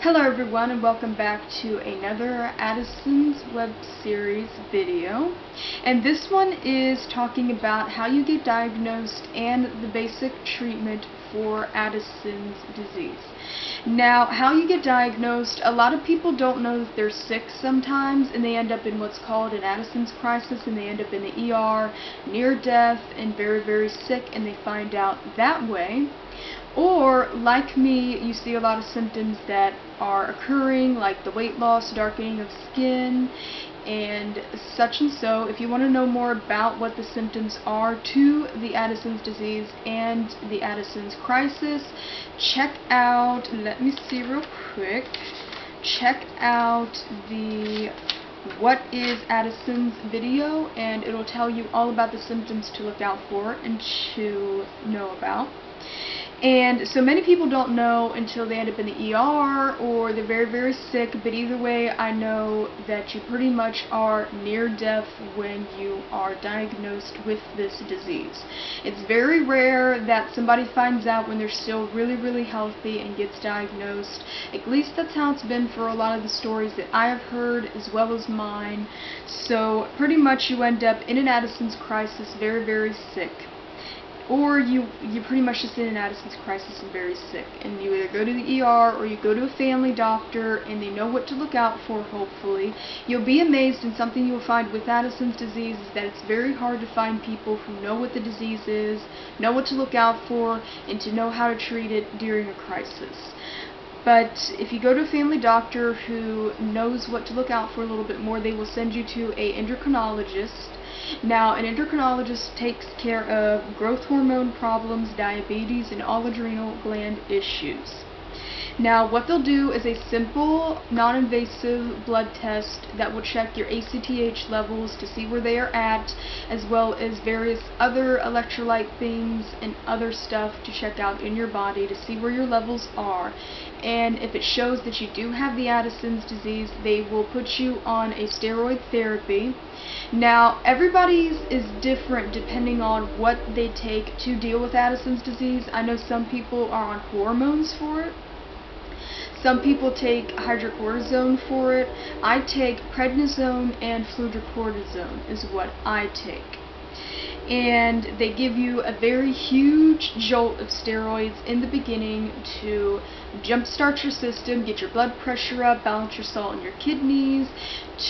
Hello everyone, and welcome back to another Addison's web series video. And this one is talking about how you get diagnosed and the basic treatment for Addison's disease. Now, how you get diagnosed, a lot of people don't know that they're sick sometimes, and they end up in what's called an Addison's crisis, and they end up in the ER, near death, and very, very sick, and they find out that way. Or, like me, you see a lot of symptoms that are occurring, like the weight loss, darkening of skin, and such and so. If you want to know more about what the symptoms are to the Addison's disease and the Addison's crisis, check out, let me see real quick, check out the What is Addison's video, and it'll tell you all about the symptoms to look out for and to know about. And so many people don't know until they end up in the ER or they're very, very sick, but either way, I know that you pretty much are near death when you are diagnosed with this disease. It's very rare that somebody finds out when they're still really, really healthy and gets diagnosed. At least that's how it's been for a lot of the stories that I have heard, as well as mine. So pretty much you end up in an Addison's crisis, very, very sick. Or you pretty much just in an Addison's crisis and very sick, and you either go to the ER or you go to a family doctor, and they know what to look out for, hopefully. You'll be amazed, and something you'll find with Addison's disease is that it's very hard to find people who know what the disease is, know what to look out for, and to know how to treat it during a crisis. But if you go to a family doctor who knows what to look out for a little bit more, they will send you to an endocrinologist. Now, an endocrinologist takes care of growth hormone problems, diabetes, and all adrenal gland issues. Now, what they'll do is a simple, non-invasive blood test that will check your ACTH levels to see where they are at, as well as various other electrolyte things and other stuff to check out in your body to see where your levels are. And if it shows that you do have the Addison's disease, they will put you on a steroid therapy. Now, everybody's is different depending on what they take to deal with Addison's disease. I know some people are on hormones for it. Some people take hydrocortisone for it. I take prednisone and fludrocortisone is what I take. And they give you a very huge jolt of steroids in the beginning to jumpstart your system, get your blood pressure up, balance your salt in your kidneys,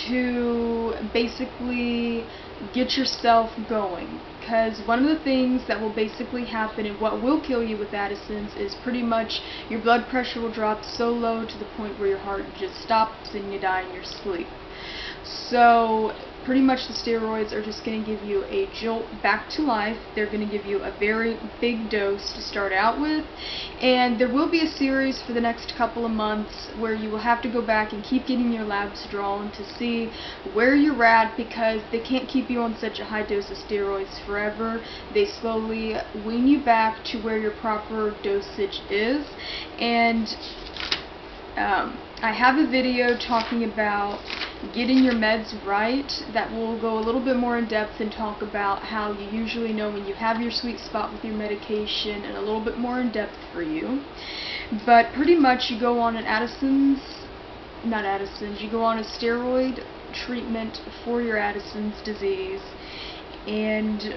to basically get yourself going. Because one of the things that will basically happen and what will kill you with Addison's is pretty much your blood pressure will drop so low to the point where your heart just stops and you die in your sleep. So pretty much the steroids are just going to give you a jolt back to life. They're going to give you a very big dose to start out with, and there will be a series for the next couple of months where you will have to go back and keep getting your labs drawn to see where you're at, because they can't keep you on such a high dose of steroids forever. They slowly wean you back to where your proper dosage is. And I have a video talking about getting your meds right that will go a little bit more in depth and talk about how you usually know when you have your sweet spot with your medication, and a little bit more in depth for you. But pretty much you go on an you go on a steroid treatment for your Addison's disease. And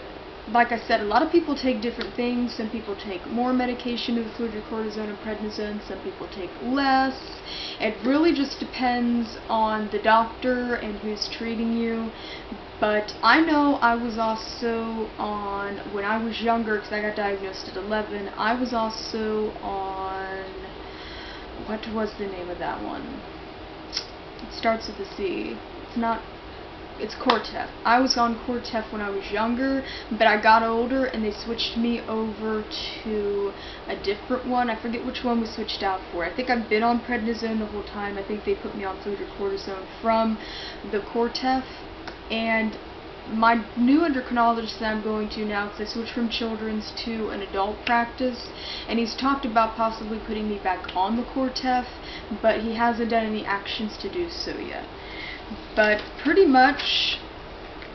like I said, a lot of people take different things. Some people take more medication of fludrocortisone and prednisone, some people take less. It really just depends on the doctor and who's treating you. But I know I was also on, when I was younger, because I got diagnosed at 11, I was also on, what was the name of that one? It starts with a C. It's Cortef. I was on Cortef when I was younger, but I got older and they switched me over to a different one. I forget which one we switched out for. I think I've been on prednisone the whole time. I think they put me on fludrocortisone from the Cortef. And my new endocrinologist that I'm going to now, because I switched from children's to an adult practice, and he's talked about possibly putting me back on the Cortef, but he hasn't done any actions to do so yet. But pretty much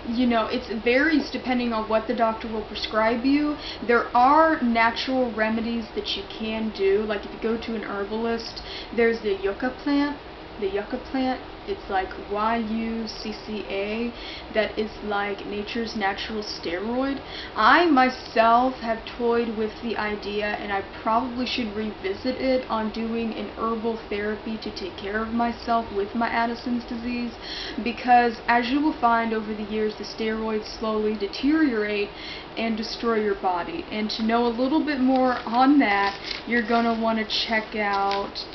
you know, it varies depending on what the doctor will prescribe you. There are natural remedies that you can do, like if you go to an herbalist, there's the yucca plant. The yucca plant, it's like YUCCA, that is like nature's natural steroid. I myself have toyed with the idea, and I probably should revisit it, on doing an herbal therapy to take care of myself with my Addison's disease, because as you will find over the years, the steroids slowly deteriorate and destroy your body. And to know a little bit more on that, you're going to want to check out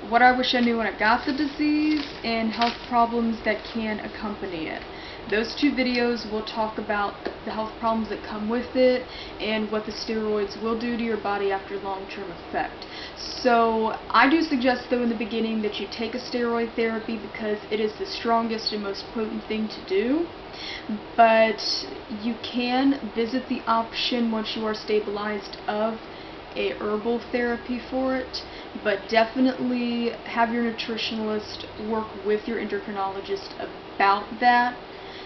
What I Wish I Knew When I Got the Disease and Health Problems That Can Accompany It. Those two videos will talk about the health problems that come with it and what the steroids will do to your body after long-term effect. So I do suggest, though, in the beginning that you take a steroid therapy because it is the strongest and most potent thing to do. But you can visit the option once you are stabilized of a herbal therapy for it, but definitely have your nutritionalist work with your endocrinologist about that.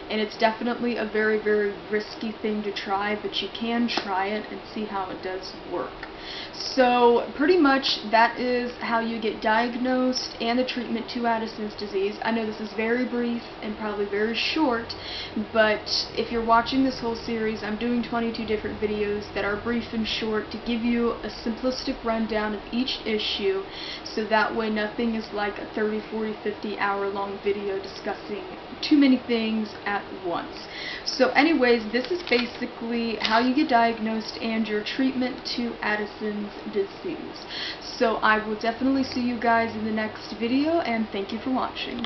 And it's definitely a very, very risky thing to try, but you can try it and see how it does work. So pretty much that is how you get diagnosed and the treatment to Addison's disease. I know this is very brief and probably very short, but if you're watching this whole series, I'm doing 22 different videos that are brief and short to give you a simplistic rundown of each issue, so that way nothing is like a 30, 40, 50 hour long video discussing too many things at once. So anyways, this is basically how you get diagnosed and your treatment to Addison's disease. So I will definitely see you guys in the next video, and thank you for watching.